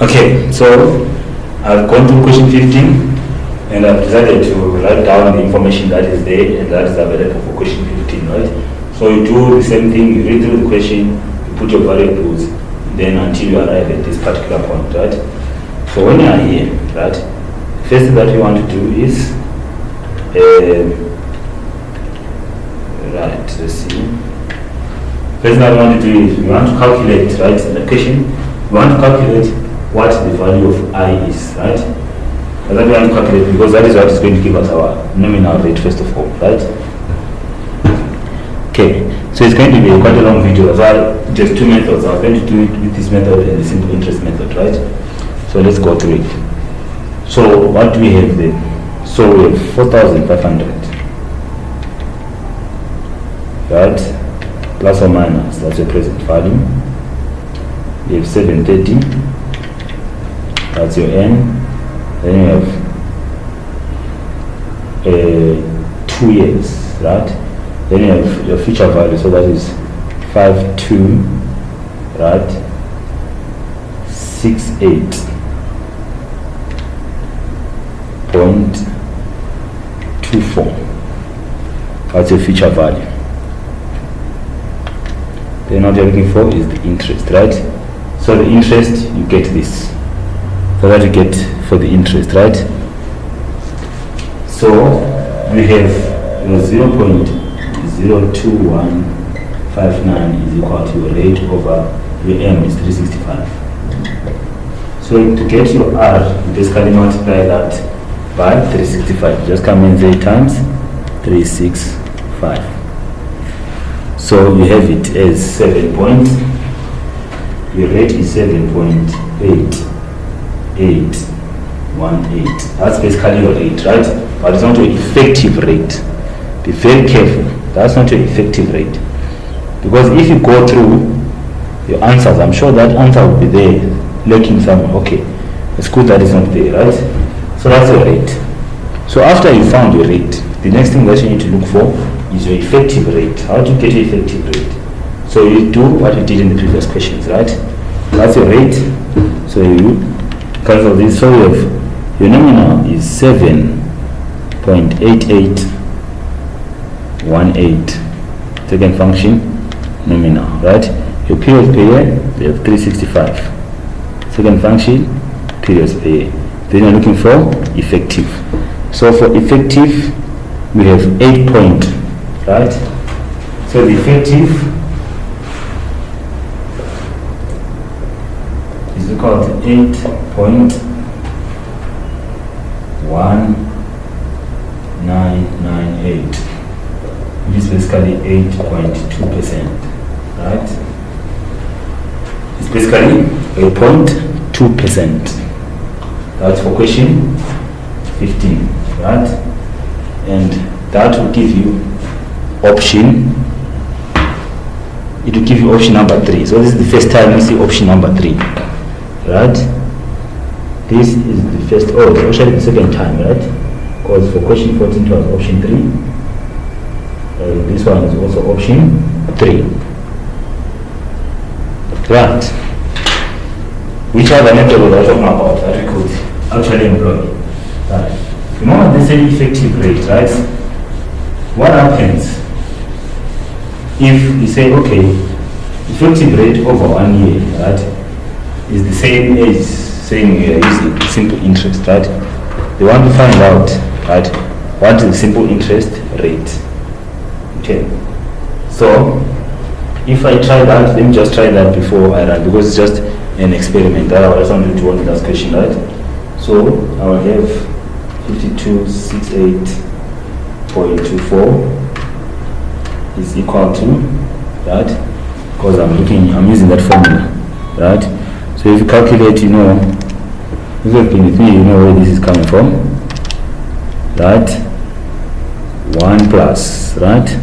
Okay, so I've gone through question 15 and I've decided to write down the information that is there and that is available for question 15, right? So you do the same thing, you read through the question, you put your variables, then until you arrive at this particular point, right? So when you are here, right, first thing that you want to do is, right, let's see. First thing that you want to do is, you want to calculate, right, in the question, you want to calculate what the value of I is, right? And that we want to calculate because that is what is going to give us our nominal rate first of all, right? Okay, so it's going to be quite a long video as well. Just two methods. I'm going to do it with this method and the simple interest method, right? So let's go through it. So what do we have then? So we have 4,500, right? Plus or minus, that's your present value. We have 730, that's your N. Then you have 2 years, right? Then you have your future value, so that is 52, right? 68.24. That's your future value. Then what you're looking for is the interest, right? So the interest, you get this. So that you get for the interest, right? So we have your 0.02159 is equal to your rate over your M is 365. So to get your R, you basically multiply that by 365. Just come and say times 365. So you have it as 7 point. Your rate is 7.818. That's basically your rate, right? But it's not your effective rate. Be very careful. That's not your effective rate. Because if you go through your answers, I'm sure that answer will be there, lurking somewhere. Okay, it's good that it's not there, right? So that's your rate. So after you found your rate, the next thing that you need to look for is your effective rate. How do you get your effective rate? So you do what you did in the previous questions, right? That's your rate. So you cancel this. So you have your nominal is 7.8818. Second function, nominal, right? Your period per year, you have 365. Second function, periods per year. Then you're looking for effective. So for effective, we have 8 point, right? So the effective is equal to 8.1998, which is basically 8.2%, right? It's basically 8.2%. That's for question 15, right? And that will give you option. It will give you option number 3. So this is the first time you see option number 3, right? This is the first, oh, it's actually the second time, right? Because for question 14 it was option 3. This one is also option 3. Right. Which other method was I talking about that we could actually employ? Right. You know what they say effective rate, right? What happens if you say, okay, effective rate over 1 year, right, is the same as saying you're using simple interest, right? They want to find out, right, what is the simple interest rate. Okay. So if I try that, let me just try that before I run, because it's just an experiment. Otherwise I'm going to want the last question, right? So I will have 5268.24 is equal to, right? Because I'm using that formula, right? So if you calculate, you know, if you've been with me, you know where this is coming from, right? 1 plus, right?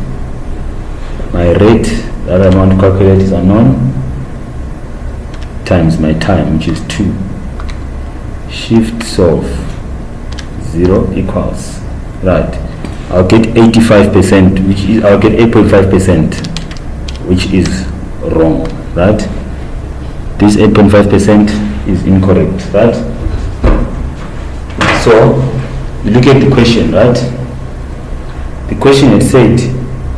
My rate that I want to calculate is unknown, times my time, which is 2. Shift solve 0 equals, right? I'll get 85%, which is, I'll get 8.5%, which is wrong, right? This 8.5% is incorrect, right? So you look at the question, right? The question had said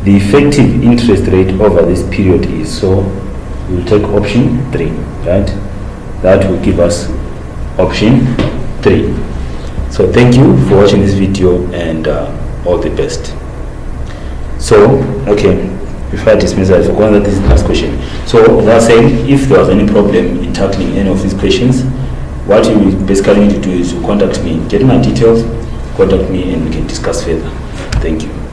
the effective interest rate over this period is, so we'll take option 3, right? That will give us option 3. So thank you for watching this video, and all the best. So, okay, before I dismiss that, this is the last question. So, as I was saying, if there was any problem in tackling any of these questions, what you basically need to do is to contact me, get my details, contact me, and we can discuss further. Thank you.